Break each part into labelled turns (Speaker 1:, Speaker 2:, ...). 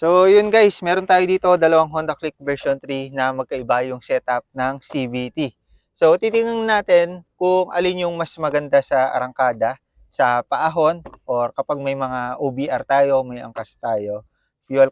Speaker 1: So yun guys, meron tayo dito dalawang Honda Click version 3 na magkaiba yung setup ng CVT. So titingnan natin kung alin yung mas maganda sa arangkada, sa paahon, or kapag may mga OBR tayo, may angkas tayo, fuel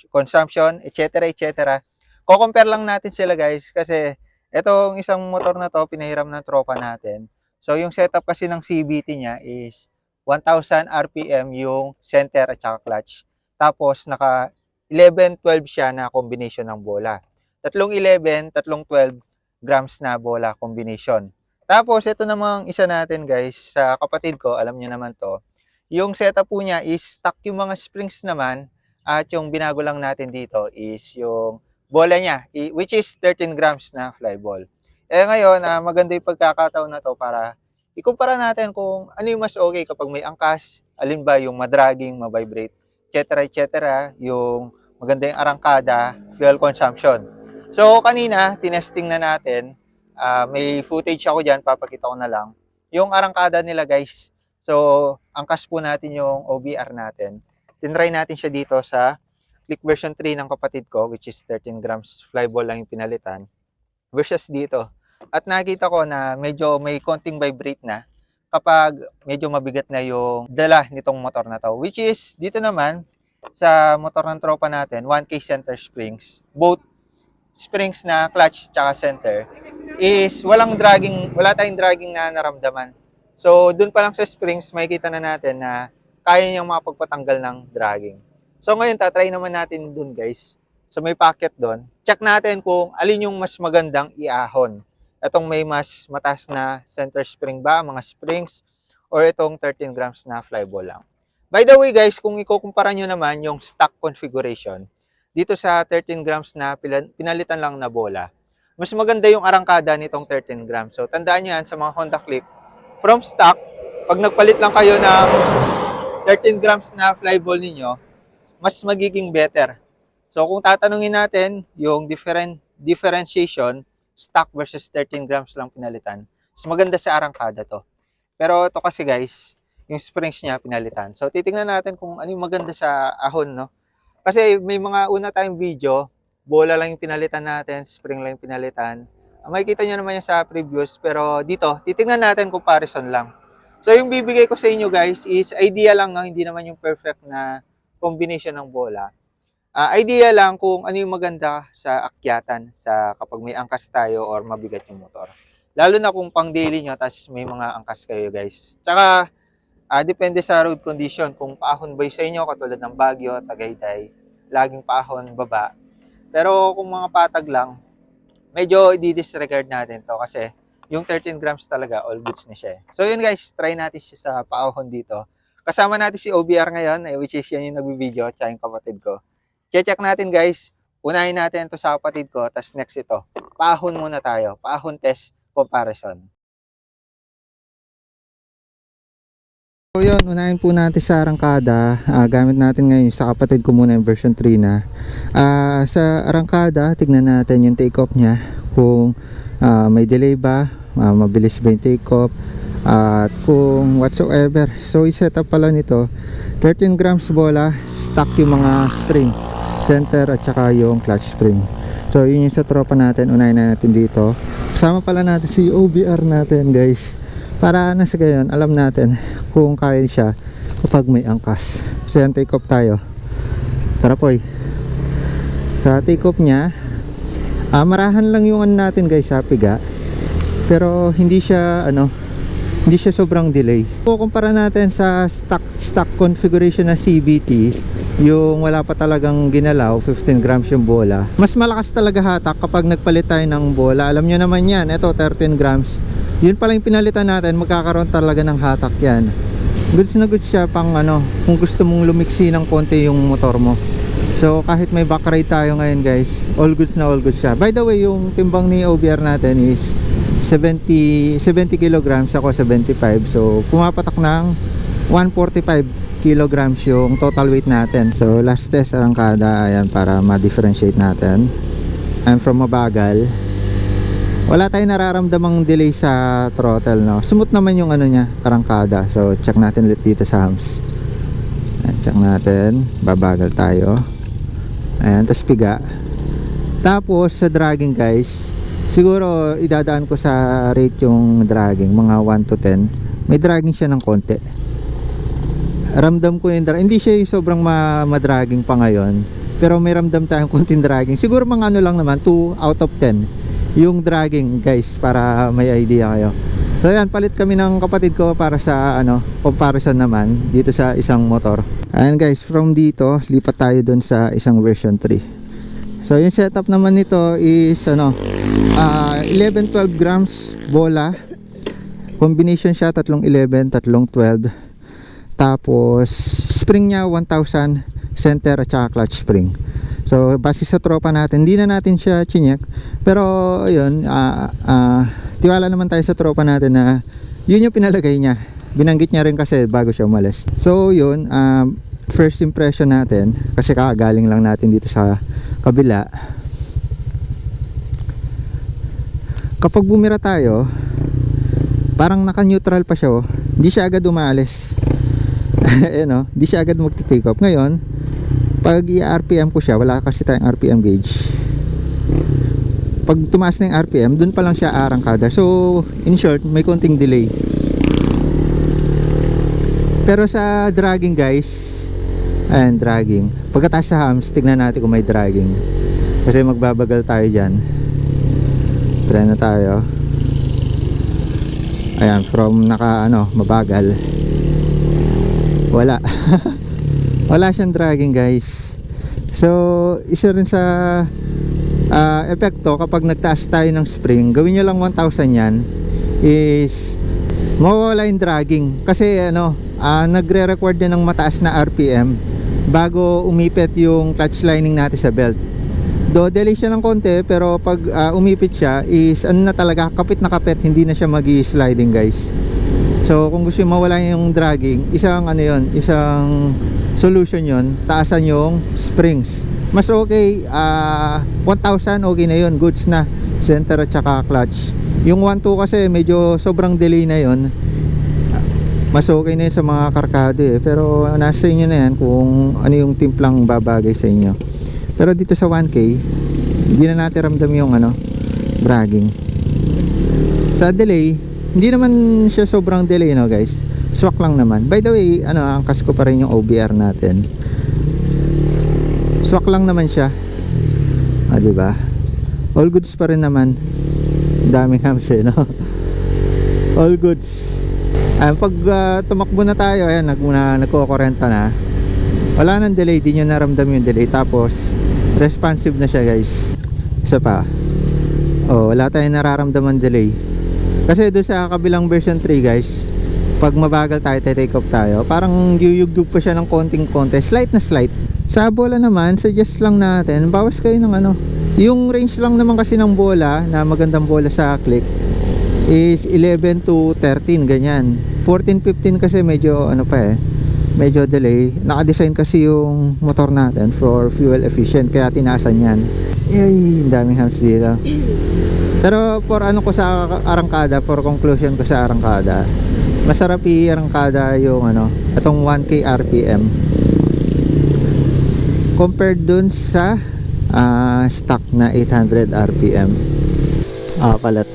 Speaker 1: consumption, etc. etc. Ko-compare lang natin sila guys kasi itong isang motor na to, pinahiram ng tropa natin. So yung setup kasi ng CVT niya is 1000 RPM yung center at saka clutch. Tapos naka 11-12 siya na combination ng bola. Tatlong 11, tatlong 12 grams na bola combination. Tapos ito namang isa natin guys, sa kapatid ko, alam niyo naman to. Yung setup po niya is stock yung mga springs naman at yung binago lang natin dito is yung bola niya, which is 13 grams na fly ball. Eh ngayon, maganda yung pagkakataon na to para ikumpara natin kung ano yung mas okay kapag may angkas, alin ba yung madragging, mabibrate, etc. etc. yung maganda yung arangkada, fuel consumption. So kanina, tinesting na natin, may footage ako dyan, papakita ko na lang. Yung arangkada nila guys, so angkas po natin yung OBR natin. Tinry natin siya dito sa Click version 3 ng kapatid ko, which is 13 grams flyball lang yung pinalitan, versus dito. At nakita ko na medyo may konting vibrate na kapag medyo mabigat na yung dala nitong motor na to. Which is, dito naman, sa motor ng tropa natin, 1K center springs. Both springs na clutch tsaka center is wala tayong dragging na naramdaman. So, dun pa lang sa springs, makikita na natin na kaya niyang makapagpatanggal ng dragging. So, ngayon, tatry naman natin dun guys. So, may packet dun. Check natin kung alin yung mas magandang iahon. Itong may mas mataas na center spring ba, mga springs, or itong 13 grams na flyball lang. By the way guys, kung ikukumpara nyo naman yung stock configuration, dito sa 13 grams na pinalitan lang na bola, mas maganda yung arangkada nitong 13 grams. So, tandaan nyo yan sa mga Honda Click. From stock, pag nagpalit lang kayo ng 13 grams na flyball ninyo, mas magiging better. So, kung tatanungin natin yung differentiation, stock versus 13 grams lang pinalitan, mas maganda sa arangkada to. Pero ito kasi guys, yung springs niya pinalitan. So, titingnan natin kung ano yung maganda sa ahon, no? Kasi may mga una tayong video, bola lang yung pinalitan natin, spring lang yung pinalitan. Makikita nyo naman yan sa previous, pero dito, titingnan natin comparison lang. So, yung bibigay ko sa inyo guys is idea lang, no? Hindi naman yung perfect na combination ng bola. Idea lang kung ano yung maganda sa akyatan sa kapag may angkas tayo or mabigat yung motor. Lalo na kung pang daily nyo, tapos may mga angkas kayo guys. Tsaka, depende sa road condition. Kung paahon ba sa inyo, katulad ng Baguio, Tagaytay, laging paahon, baba. Pero kung mga patag lang, medyo i-disregard natin to kasi yung 13 grams talaga, all goods na siya. So yun guys, try natin siya sa paahon dito. Kasama natin si OBR ngayon, which is yan yung nag-video, tsaka yung kapatid ko. Check natin guys, unahin natin to sa kapatid ko, tapos next ito. Paahon muna tayo, paahon test comparison. So yun, unahin po natin sa arangkada. Gamit natin ngayon sa kapatid ko muna yung version 3 na. Sa arangkada, tignan natin yung take off niya. Kung may delay ba, mabilis ba yung take off, at kung whatsoever. So i-set up pala nito 13 grams bola, stock yung mga spring, center at saka yung clutch spring. So yun yung sa tropa natin, unahin na natin dito. Kasama pala natin si OBR natin guys, para na sa gayon alam natin kung kaya siya kapag may angkas. So yan, take off tayo. Tara poy. Sa take off nya, marahan lang yung ano natin guys sa piga, pero hindi siya sobrang delay. Kukumpara natin sa stock configuration na CVT, yung wala pa talagang ginalaw, 15 grams yung bola. Mas malakas talaga hatak kapag nagpalit tayo ng bola. Alam nyo naman yan, ito 13 grams. Yun pala yung pinalitan natin, magkakaroon talaga ng hatak yan. Goods na goods siya pang kung gusto mong lumiksi ng konti yung motor mo. So kahit may back ride tayo ngayon guys, all goods na all goods siya. By the way, yung timbang ni OBR natin is 70 kilograms, ako 75. So pumapatak ng 145 kilograms yung total weight natin. So last test arangkada, ayan, para ma-differentiate natin. I'm from mabagal. Wala tayong nararamdamang delay sa throttle, no? Smooth naman yung niya, arangkada. So check natin ulit dito sa hams. Ayan, check natin, babagal tayo.
Speaker 2: Ayan, tas piga. Tapos sa dragging guys, siguro idadaan ko sa rate yung dragging, mga 1 to 10. May dragging siya ng konti. Ramdam ko yung hindi siya yung sobrang madragging pa ngayon, pero may ramdam tayong konting dragging. Siguro mga ano lang naman, 2 out of 10 yung dragging guys, para may idea kayo. So yan, palit kami ng kapatid ko para sa comparison naman dito sa isang motor. Ayan guys, from dito lipat tayo dun sa isang version 3. So yung setup naman nito is 11-12 grams bola. Combination siya, tatlong 11, tatlong 12. Tapos spring niya 1000, center at saka clutch spring. So base sa tropa natin, hindi na natin siya chinek, pero ayun, tiwala naman tayo sa tropa natin na yun yung pinalagay niya. Binanggit niya rin kasi bago siya umalis. So yun, first impression natin, kasi kakagaling lang natin dito sa kabila. Kapag bumira tayo, parang naka-neutral pa siya, hindi siya agad umalis. Hindi siya agad magti-take off. Ngayon, pag i-RPM ko siya, wala kasi tayong RPM gauge. Pag tumaas na yung RPM, dun pa lang siya arangkada. So, in short, may konting delay. Pero sa dragging guys, ayan, dragging. Pagkataas sa hams, tignan natin kung may dragging. Kasi magbabagal tayo dyan. Try na tayo. Ayan, from mabagal. Wala. Wala siyang dragging guys. So isa rin sa epekto kapag nagtaas tayo ng spring, gawin nyo lang 1000 yan, is mawawala yung dragging. Kasi nagre-record din ng mataas na RPM bago umipit yung clutch lining natin sa belt. Do delay siya ng konti, pero pag umipit siya is na talaga, kapit na kapit, hindi na siya magi-sliding guys. So kung gusto yung mawala yung dragging, isang solution yon, taasan yung springs. Mas okay, 1000 okay na yon, goods na, center at saka clutch. Yung 1.2 kasi medyo sobrang delay na yon, mas okay na yun sa mga karkado pero nasa inyo na yan kung ano yung timplang babagay sa inyo. Pero dito sa 1K, hindi na natin ramdam yung dragging. Sa delay, hindi naman siya sobrang delay guys, swak lang naman. By the way, angkas ko pa rin yung OBR natin. Swak lang naman siya. Diba? All goods pa rin naman. Daming hams all goods. Pag tumakbo na tayo, ayan, nagkukurenta na. Wala nang delay, di nyo naramdam yung delay. Tapos responsive na siya guys. Isa pa, wala tayong nararamdaman delay. Kasi doon sa kabilang version 3 guys, pag mabagal tayo, take off tayo, parang yuyugdug pa siya ng konting-konti, slight na slight. Sa bola naman, suggest lang natin, bawas kayo ng yung range lang naman kasi ng bola, na magandang bola sa click, is 11 to 13, ganyan. 14-15 kasi medyo medyo delay. Naka-design kasi yung motor natin for fuel efficient, kaya tinasan yan. Ay, daming hams dito. Pero for ko sa arangkada, for conclusion ko sa arangkada, masarap i-arangkada yung itong 1K RPM compared dun sa stock na 800 RPM palit.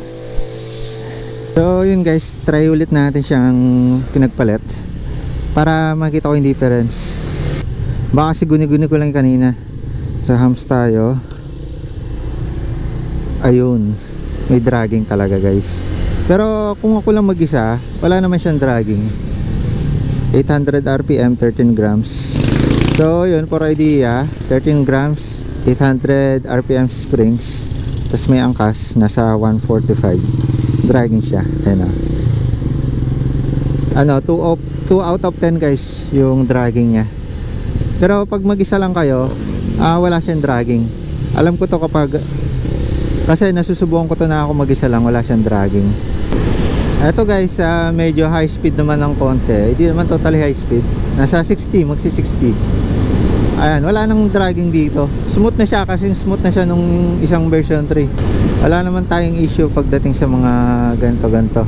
Speaker 2: So yun guys, try ulit natin siyang pinagpalit para makita ko yung difference. Baka kasi guni-guni ko lang kanina. Sa hams tayo, ayun, may dragging talaga guys. Pero kung ako lang mag-isa, wala naman siyang dragging. 800 RPM, 13 grams. So yun, for idea, 13 grams, 800 RPM springs, tapos may angkas, nasa 145. Dragging siya. Ayan 2 out of 10 guys yung dragging niya. Pero pag mag-isa lang kayo, wala siyang dragging. Alam ko to kasi nasusubukan ko to na ako mag-isa lang, wala siyang dragging. Ito guys, medyo high speed naman ng konti. Hindi naman totally high speed. Nasa 60, magsi 60. Ayan, wala nang dragging dito. Smooth na siya, kasi smooth na siya nung isang version 3. Wala naman tayong issue pagdating sa mga ganto-ganto.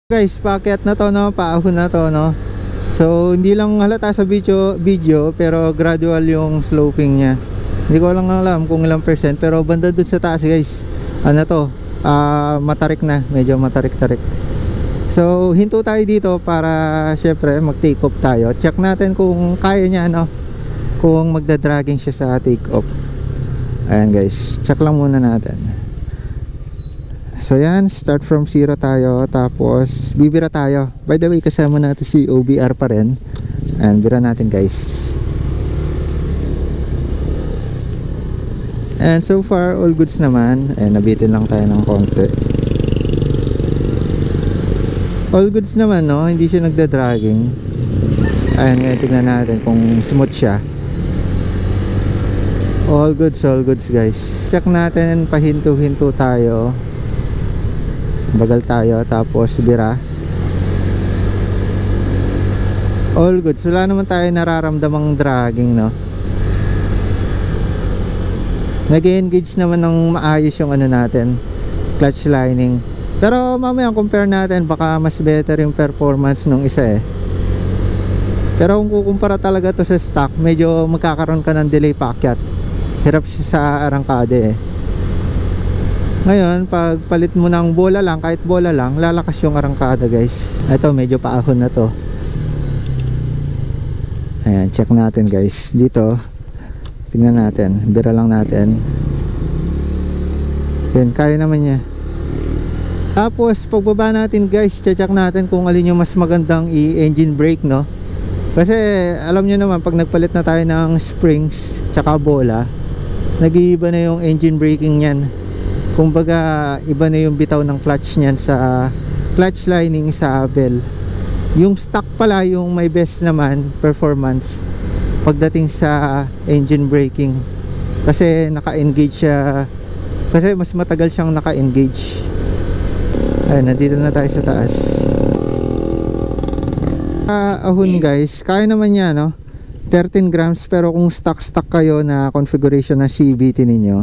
Speaker 2: Guys, paakyat na to, paahon na to, So hindi lang halata sa video pero gradual yung sloping niya. Hindi ko lang alam kung ilang percent, pero banda dun sa taas guys, ano to, matarik na, medyo matarik-tarik. So hinto tayo dito para syempre mag take off tayo. Check natin kung kaya niya, no, kung magda-dragging siya sa take off. Ayan guys, check lang muna natin. So yan, start from 0 tayo, tapos bibira tayo. By the way, kasama natin si OBR pa rin. Ayan, bira natin guys. And so far, all goods naman. Ayan, nabitin lang tayo ng konti. All goods naman, no? Hindi siya nagda-dragging. Ayan, ngayon tignan natin kung smooth siya. All goods guys. Check natin, pahinto-hinto tayo. Bagal tayo, tapos bira. All goods. Wala naman tayo nararamdamang dragging, no? Nag-engage naman ng maayos yung ano natin, clutch lining. Pero mamaya compare natin, baka mas better yung performance nung isa eh. Pero kung kukumpara talaga to sa stock, medyo magkakaroon ka ng delay paakyat. Hirap siya sa arangkada eh. Ngayon, pag palit mo ng bola lang, kahit bola lang, lalakas yung arangkada guys. Ito, medyo paahon na to. Ayan, check natin guys. Dito, tingnan natin, bira lang natin. Yan, kaya naman niya. Tapos pagbaba natin guys, check natin kung alin yung mas magandang i-engine brake, no? Kasi alam nyo naman, pag nagpalit na tayo ng springs tsaka bola, nag-iiba na yung engine braking niyan. Kumbaga iba na yung bitaw ng clutch niyan sa clutch lining sa bell. Yung stock pala yung may best naman performance pagdating sa engine braking, kasi naka-engage siya, kasi mas matagal siyang naka-engage. Ayun, nandito na tayo sa taas. Ahon guys, kaya naman niya, no? 13 grams, pero kung stock kayo na configuration ng CVT ninyo,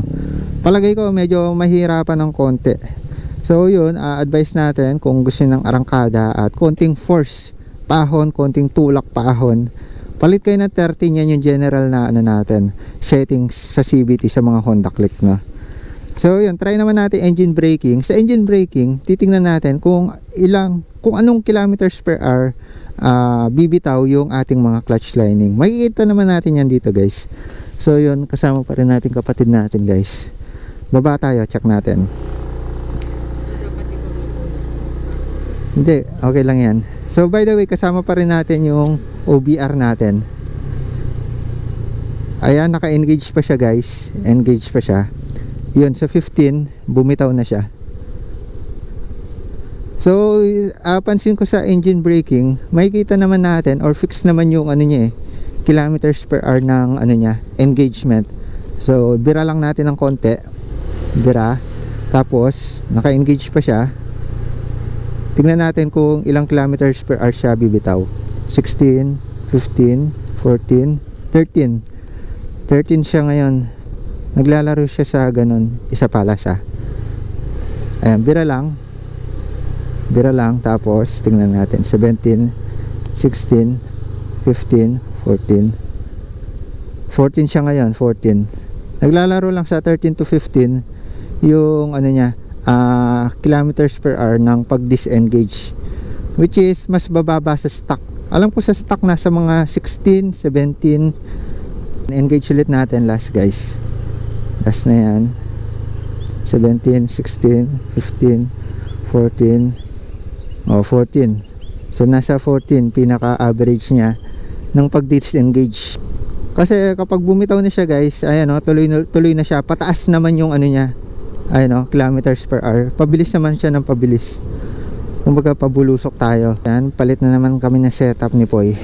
Speaker 2: palagay ko medyo mahirapan ng konti. So yun, advice natin kung gusto ng arangkada at konting force paahon, konting tulak paahon, palit kayo ng 13. Yan yung general na ano natin, settings sa CVT sa mga Honda Click, no? So yun, try naman natin engine braking. Sa engine braking, titingnan natin kung anong kilometers per hour bibitaw yung ating mga clutch lining. Makikita naman natin yan dito guys. So yun, kasama pa rin natin kapatid natin guys. Baba tayo, check natin. Hindi, okay lang yan. So by the way, kasama pa rin natin yung OBR natin. Ayan, naka-engage pa siya guys. Engage pa siya. Yun, sa 15 bumitaw na siya. So pansin ko sa engine braking, makikita naman natin or fix naman yung ano niya eh, kilometers per hour ng ano niya, engagement. So bira lang natin ng konti. Bira. Tapos naka-engage pa siya. Tingnan natin kung ilang kilometers per hour siya bibitaw. 16, 15, 14, 13. 13 siya ngayon. Naglalaro siya sa ganun, isa palas ah. Ayan, bira lang. Bira lang, tapos tingnan natin 17, 16, 15, 14. 14 siya ngayon, 14. Naglalaro lang sa 13 to 15 yung ano niya, kilometers per hour ng pag-disengage, which is mas bababa sa stock. Alam ko sa stock nasa mga 16, 17. Engage ulit natin last guys. Last na yan. 17, 16, 15, 14. 14. So nasa 14 pinaka average niya ng pag-disengage. Kasi kapag bumitaw na siya guys, ayan o, tuloy na siya. Pataas naman yung ano niya, ayan o, kilometers per hour. Pabilis naman siya ng pabilis. Kumbaga pabulusok tayo. Yan, palit na naman kami ng setup ni Poy.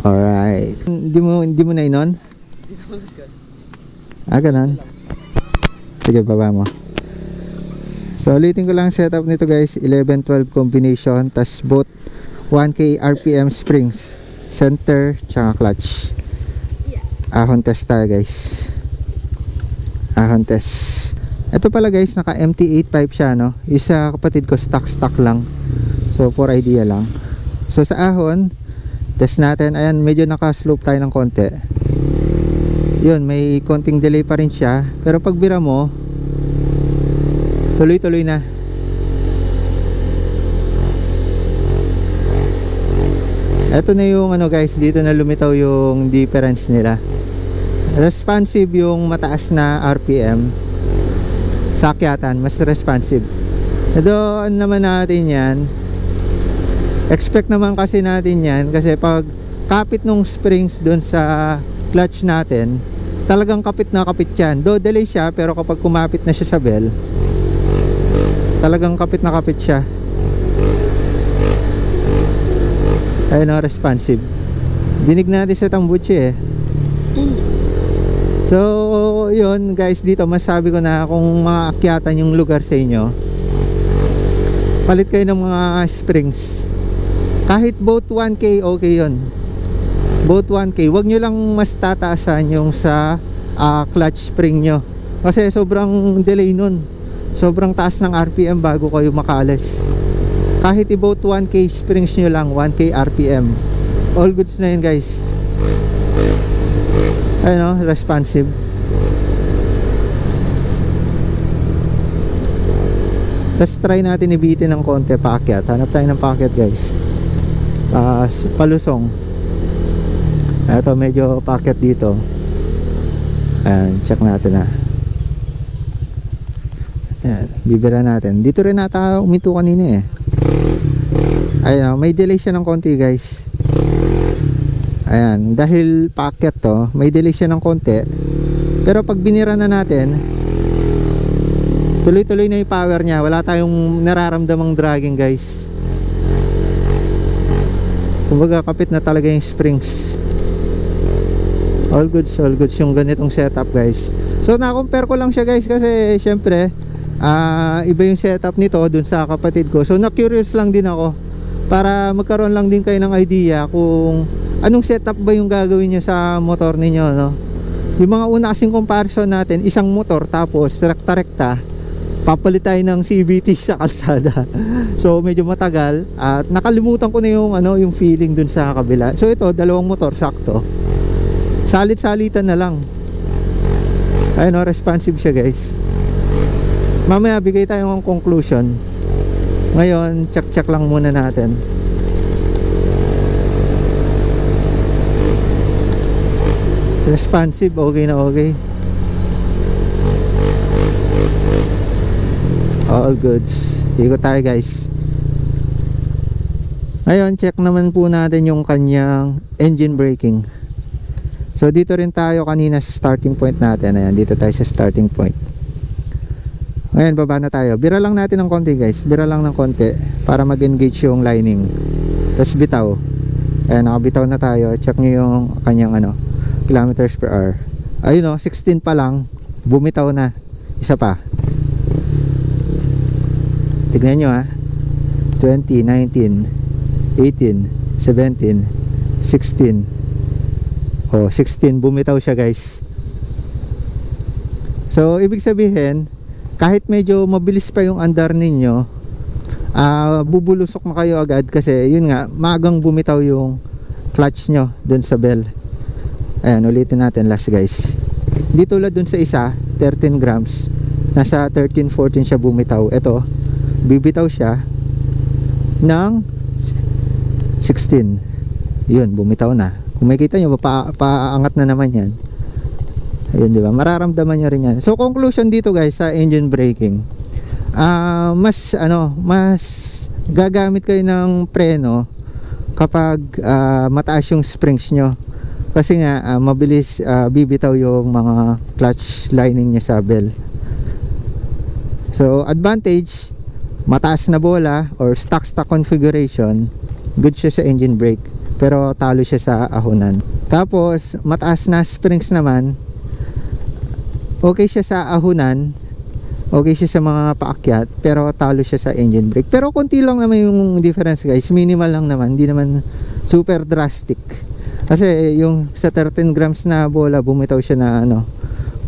Speaker 2: Alright. Hindi mo na inon? Ganun. Sige, baba mo. So ulitin ko lang setup nito guys, 11-12 combination, tas both 1K RPM springs, center tsaka clutch. Ahon test tayo guys. Ahon test. Ito pala guys, naka MT85 siya, no? Isa kapatid ko stock lang. So for idea lang. So sa ahon, test natin. Ayan, medyo naka-slope tayo ng konti. Yun, may konting delay pa rin siya. Pero pag bira mo, tuloy-tuloy na. Ito na yung ano guys, dito na lumitaw yung difference nila. Responsive yung mataas na RPM. Sa akyatan, mas responsive. Doon naman natin yan. Expect naman kasi natin yan kasi pag kapit nung springs doon sa clutch natin, talagang kapit na kapit yan. Do delay siya, pero kapag kumapit na siya sa bell, talagang kapit na kapit siya. Ayun o, responsive. Dinig natin sa tambuchi eh. So yun guys, dito masabi ko na kung maakyatan yung lugar sa inyo, palit kayo ng mga springs. Kahit both 1K, okay yun. Both 1K, wag nyo lang mas tataasan yung sa clutch spring nyo, kasi sobrang delay nun. Sobrang taas ng RPM bago kayo makaalis. Kahit i-both 1K springs nyo lang, 1K RPM, all goods na yun guys. Ayun o, responsive. Let's try natin ibitin ng konti paakyat. Hanap tayo ng paakyat guys. Palusong. Ito medyo paakyat dito. Ayan, check natin na. Ayan, bibira natin. Dito rin nata uminto kanina eh. Ayan, may delay siya ng konti guys. Ayan, dahil paakyat to, may delay siya ng konti. Pero pag binira na natin, tuloy-tuloy na yung power niya. Wala tayong nararamdamang dragging guys. Kumbaga kapit na talaga yung springs. All goods yung ganitong setup guys. So na-compare ko lang siya guys kasi syempre iba yung setup nito dun sa kapatid ko. So na-curious lang din ako para magkaroon lang din kayo ng idea kung anong setup ba yung gagawin nyo sa motor ninyo, no? Yung mga una kasing comparison natin, isang motor tapos rekta-rekta, papalit tayo ng CVT sa kalsada. So medyo matagal at nakalimutan ko na yung yung feeling dun sa kabila. So ito, dalawang motor sakto. Salit-salitan na lang. Ayun o, responsive siya guys. Mamaya bigay tayo ng conclusion. Ngayon, check lang muna natin. Responsive, okay na okay. All goods. Ikot tayo guys. Ngayon, check naman po natin yung kanyang engine braking. So dito rin tayo kanina sa starting point natin. Ayan, dito tayo sa starting point. Ngayon, baba na tayo. Bira lang natin ng konti guys. Bira lang ng konti para mag-engage yung lining. Tapos bitaw. Ayan, nakabitaw na tayo. Check nyo yung kanyang kilometers per hour. Ayun o, 16 pa lang, bumitaw na. Isa pa. Tignan nyo ha. 20, 19, 18, 17, 16. Oh, 16, bumitaw siya guys. So ibig sabihin, kahit medyo mabilis pa yung andar ninyo, bubulusok na kayo agad kasi yun nga, maagang bumitaw yung clutch nyo dun sa bell. Ayan, ulitin natin last guys. Dito lang dun sa isa, 13 grams, nasa 13, 14 siya bumitaw. Ito, bibitaw siya ng 16. Yun, bumitaw na. Kung makikita nyo, paangat na naman yan. Ayun, di ba? Mararamdaman nyo rin yan. So conclusion dito guys sa engine braking, mas gagamit kayo ng preno kapag mataas yung springs nyo, kasi nga mabilis bibitaw yung mga clutch lining nya sa bell. So advantage, mataas na bola or stock configuration, good siya sa engine brake, pero talo siya sa ahonan. Tapos mataas na springs naman, okay siya sa ahonan, okay siya sa mga paakyat, pero talo siya sa engine brake. Pero konti lang naman yung difference guys, minimal lang naman, hindi naman super drastic. Kasi yung sa 13 grams na bola, bumitaw siya na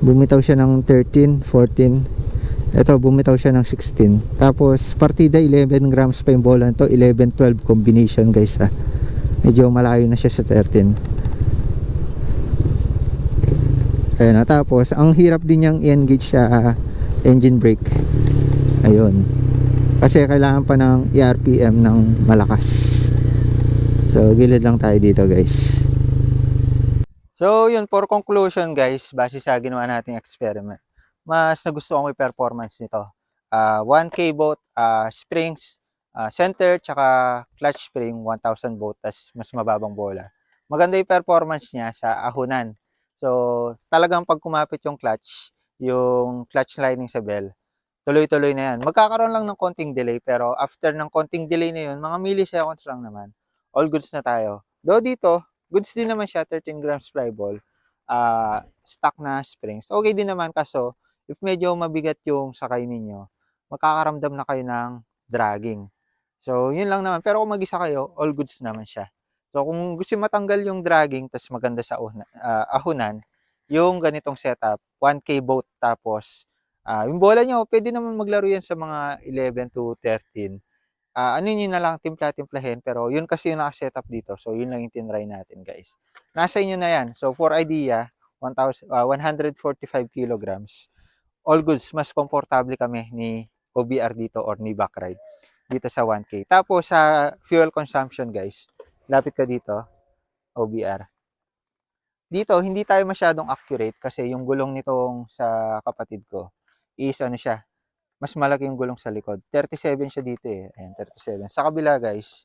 Speaker 2: bumitaw siya ng 13, 14. Ito, bumitaw siya ng 16. Tapos, partida 11 grams pa yung bola nito. 11-12 combination guys ha. Medyo malayo na siya sa 13. Ayan na. Tapos, ang hirap din niyang i-engage sa engine brake. Ayun. Kasi kailangan pa ng ERPM ng malakas. So, gilid lang tayo dito guys.
Speaker 1: So, yun, for conclusion guys, base sa ginawa nating experiment, mas nagustuhan ko yung performance nito. 1K both springs, center, tsaka clutch spring, 1,000 volt, tas mas mababang bola. Maganda yung performance niya sa ahonan. So, talagang pag kumapit yung clutch lining sa bell, tuloy-tuloy na yan. Magkakaroon lang ng konting delay, pero after ng konting delay na yun, mga milliseconds lang naman, all goods na tayo. Though dito, goods din naman siya, 13 grams fly ball, stock na springs. Okay din naman, kaso, if medyo mabigat yung sakay ninyo, makakaramdam na kayo ng dragging. So, yun lang naman. Pero kung mag-isa kayo, all goods naman siya. So, kung gusto matanggal yung dragging, tas maganda sa ahonan, yung ganitong setup, 1K boat, tapos, yung bola nyo, pwede naman maglaro yan sa mga 11 to 13. Ano yun na lang, timpla-timplahin, pero yun kasi yung naka-setup dito. So, yun lang yung tinry natin, guys. Nasa inyo na yan. So, for idea, 145 kilograms. All goods, mas komportable kami ni OBR dito or ni Backride dito sa 1K. Tapos, sa fuel consumption, guys, lapit ka dito, OBR. Dito, hindi tayo masyadong accurate kasi yung gulong nitong sa kapatid ko is ano siya, mas malaki yung gulong sa likod. 37 siya dito eh. Ayan, 37. Sa kabila guys,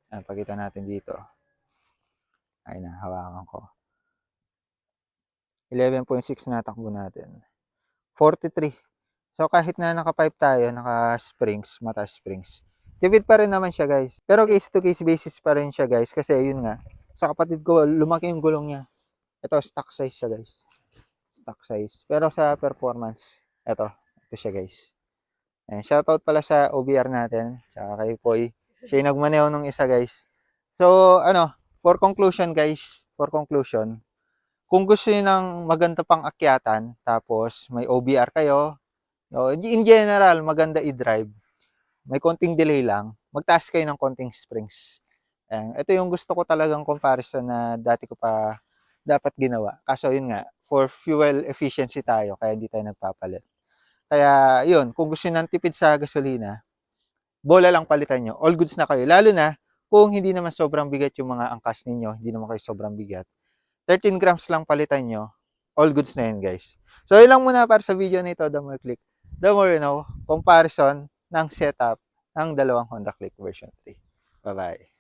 Speaker 1: ayan, pakita natin dito. Ayun na, hawakan ko. 11.6 na takbo natin. 43. So kahit na naka 5 tayo, naka springs, mata springs, tipid pa rin naman siya guys. Pero case to case basis pa rin siya guys. Kasi yun nga, sa kapatid ko, lumaki yung gulong niya. Ito, stock size siya guys. Stock size. Pero sa performance, ito siya guys. Ayan, shoutout pala sa OBR natin, tsaka kay Poy. Siya yung nagmaneho nung isa guys. So, for conclusion guys, kung gusto niyo ng maganda pang akyatan, tapos may OBR kayo, no, in general, maganda i-drive, may konting delay lang, magtaas kayo ng konting springs. Ayan, ito yung gusto ko talagang comparison na dati ko pa dapat ginawa. Kaso yun nga, for fuel efficiency tayo, kaya hindi tayo nagpapalit. Kaya yun, kung gusto nyo ng tipid sa gasolina, bola lang palitan nyo. All goods na kayo. Lalo na kung hindi naman sobrang bigat yung mga angkas ninyo, hindi naman kayo sobrang bigat. 13 grams lang palitan nyo, all goods na yun guys. So yun lang muna para sa video nito, the more click, the more you know, comparison ng setup ng dalawang Honda Click version 3. Bye-bye.